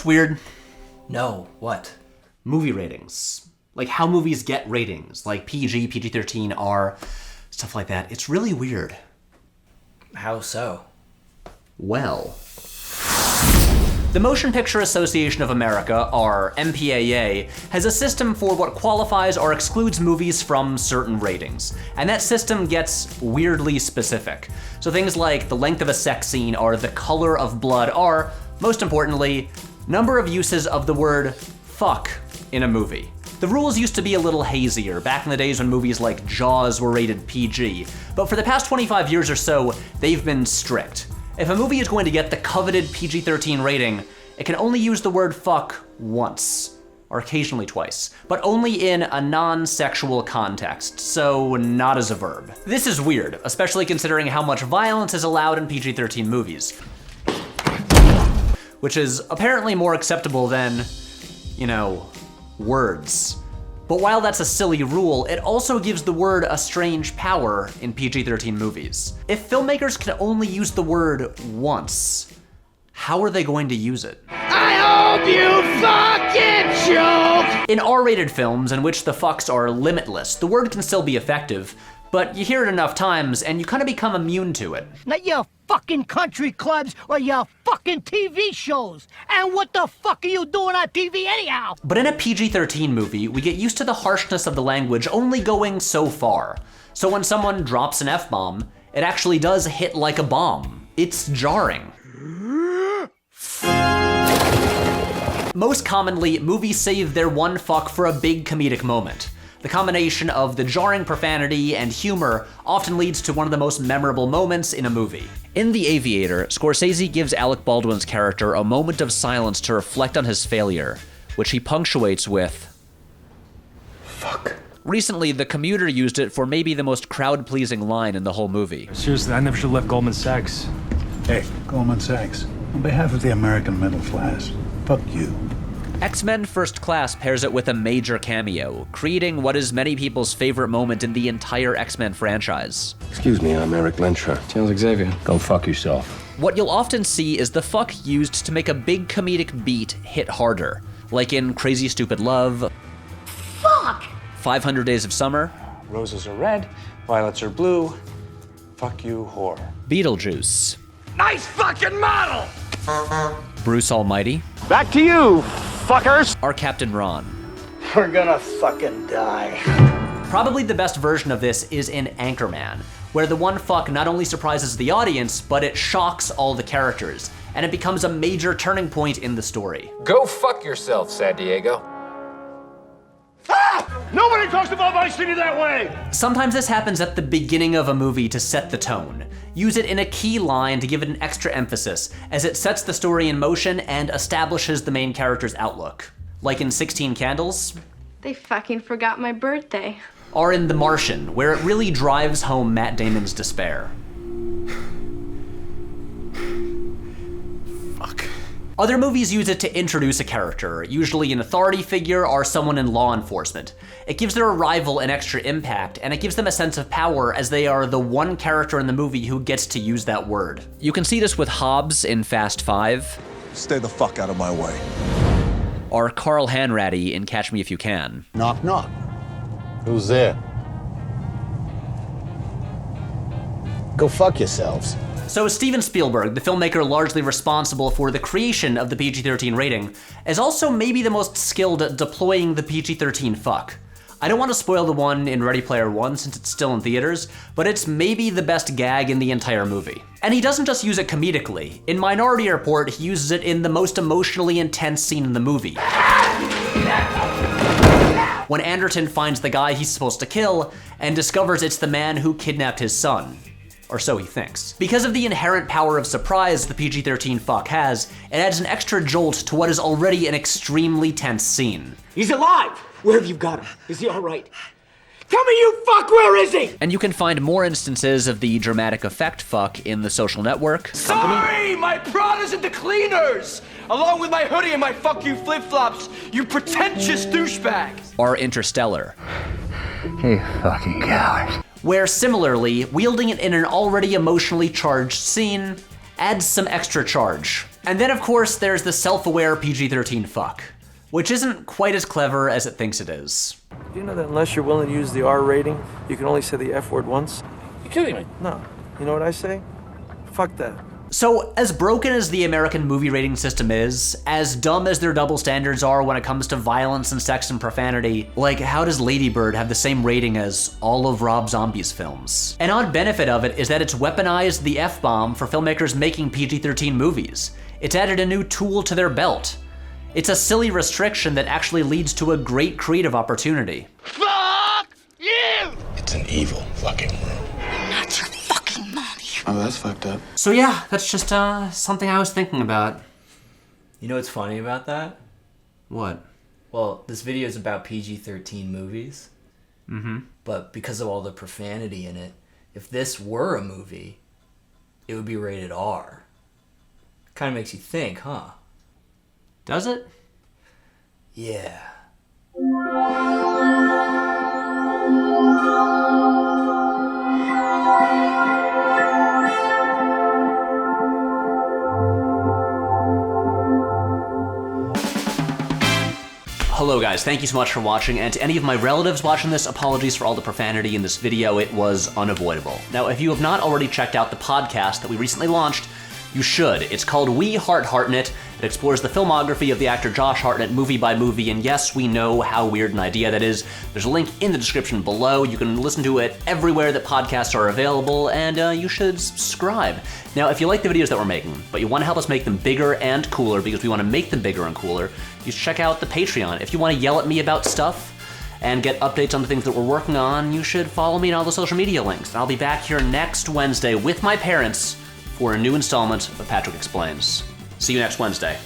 what's weird? No, what? Movie ratings. Like how movies get ratings, like PG, PG-13, R, stuff like that. It's really weird. How so? Well, the Motion Picture Association of America, or MPAA, has a system for what qualifies or excludes movies from certain ratings. And that system gets weirdly specific. So things like the length of a sex scene or the color of blood or, most importantly, number of uses of the word fuck in a movie. The rules used to be a little hazier back in the days when movies like Jaws were rated PG, but for the past 25 years or so, they've been strict. If a movie is going to get the coveted PG-13 rating, it can only use the word fuck once, or occasionally twice, but only in a non-sexual context, so not as a verb. This is weird, especially considering how much violence is allowed in PG-13 movies, which is apparently more acceptable than, you know, words. But while that's a silly rule, it also gives the word a strange power in PG-13 movies. If filmmakers can only use the word once, how are they going to use it? I hope you fucking choke! In R-rated films in which the fucks are limitless, the word can still be effective, but you hear it enough times and you kind of become immune to it. Not your fucking country clubs or your fucking TV shows. And what the fuck are you doing on TV anyhow? But in a PG-13 movie, we get used to the harshness of the language only going so far. So when someone drops an F-bomb, it actually does hit like a bomb. It's jarring. Most commonly, movies save their one fuck for a big comedic moment. The combination of the jarring profanity and humor often leads to one of the most memorable moments in a movie. In The Aviator, Scorsese gives Alec Baldwin's character a moment of silence to reflect on his failure, which he punctuates with, "Fuck." Recently, The Commuter used it for maybe the most crowd-pleasing line in the whole movie. Seriously, I never should have left Goldman Sachs. Hey, Goldman Sachs, on behalf of the American middle class, fuck you. X-Men First Class pairs it with a major cameo, creating what is many people's favorite moment in the entire X-Men franchise. Excuse me, I'm Eric Lenstra. Charles Xavier. Go fuck yourself. What you'll often see is the fuck used to make a big comedic beat hit harder, like in Crazy Stupid Love, Fuck! 500 Days of Summer, Roses are red, violets are blue. Fuck you, whore. Beetlejuice, Nice fucking model! Bruce Almighty, Back to you, fuckers! or Captain Ron. We're gonna fucking die. Probably the best version of this is in Anchorman, where the one fuck not only surprises the audience, but it shocks all the characters, and it becomes a major turning point in the story. Go fuck yourself, San Diego. Nobody talks about my city that way! Sometimes this happens at the beginning of a movie to set the tone. Use it in a key line to give it an extra emphasis, as it sets the story in motion and establishes the main character's outlook. Like in 16 Candles, They fucking forgot my birthday. or in The Martian, where it really drives home Matt Damon's despair. Fuck. Other movies use it to introduce a character, usually an authority figure or someone in law enforcement. It gives their arrival an extra impact, and it gives them a sense of power as they are the one character in the movie who gets to use that word. You can see this with Hobbs in Fast 5, Stay the fuck out of my way. or Carl Hanratty in Catch Me If You Can. Knock, knock. Who's there? Go fuck yourselves. So Steven Spielberg, the filmmaker largely responsible for the creation of the PG-13 rating, is also maybe the most skilled at deploying the PG-13 fuck. I don't want to spoil the one in Ready Player One since it's still in theaters, but it's maybe the best gag in the entire movie. And he doesn't just use it comedically. In Minority Report, he uses it in the most emotionally intense scene in the movie, when Anderton finds the guy he's supposed to kill and discovers it's the man who kidnapped his son. Or so he thinks. Because of the inherent power of surprise the PG-13 fuck has, it adds an extra jolt to what is already an extremely tense scene. He's alive! Where have you got him? Is he alright? Tell me, you fuck, where is he? And you can find more instances of the dramatic effect fuck in The Social Network. Sorry, my Prada's at the cleaners! Along with my hoodie and my fuck you flip-flops, you pretentious douchebag! Or Interstellar, You fucking coward. where similarly, wielding it in an already emotionally charged scene adds some extra charge. And then of course there's the self-aware PG-13 fuck, which isn't quite as clever as it thinks it is. Do you know that unless you're willing to use the R rating, you can only say the F word once? You kidding me? No. You know what I say? Fuck that. So, as broken as the American movie rating system is, as dumb as their double standards are when it comes to violence and sex and profanity, like how does Lady Bird have the same rating as all of Rob Zombie's films? An odd benefit of it is that it's weaponized the F-bomb for filmmakers making PG-13 movies. It's added a new tool to their belt. It's a silly restriction that actually leads to a great creative opportunity. Fuck you! It's an evil fucking world. Not your fucking mommy. Oh, that's fucked up. So yeah, that's just something I was thinking about. You know what's funny about that? What? Well, this video is about PG-13 movies. Mm-hmm. But because of all the profanity in it, if this were a movie, it would be rated R. Kind of makes you think, huh? Does it? Yeah. Hello guys, thank you so much for watching, and to any of my relatives watching this, apologies for all the profanity in this video, it was unavoidable. Now, if you have not already checked out the podcast that we recently launched, you should. It's called We Heart Hartnett. It explores the filmography of the actor Josh Hartnett movie by movie, and yes, we know how weird an idea that is. There's a link in the description below. You can listen to it everywhere that podcasts are available, and you should subscribe. Now, if you like the videos that we're making, but you want to help us make them bigger and cooler because we want to make them bigger and cooler, you should check out the Patreon. If you want to yell at me about stuff and get updates on the things that we're working on, you should follow me on all the social media links. And I'll be back here next Wednesday with my parents for a new installment of Patrick Explains. See you next Wednesday.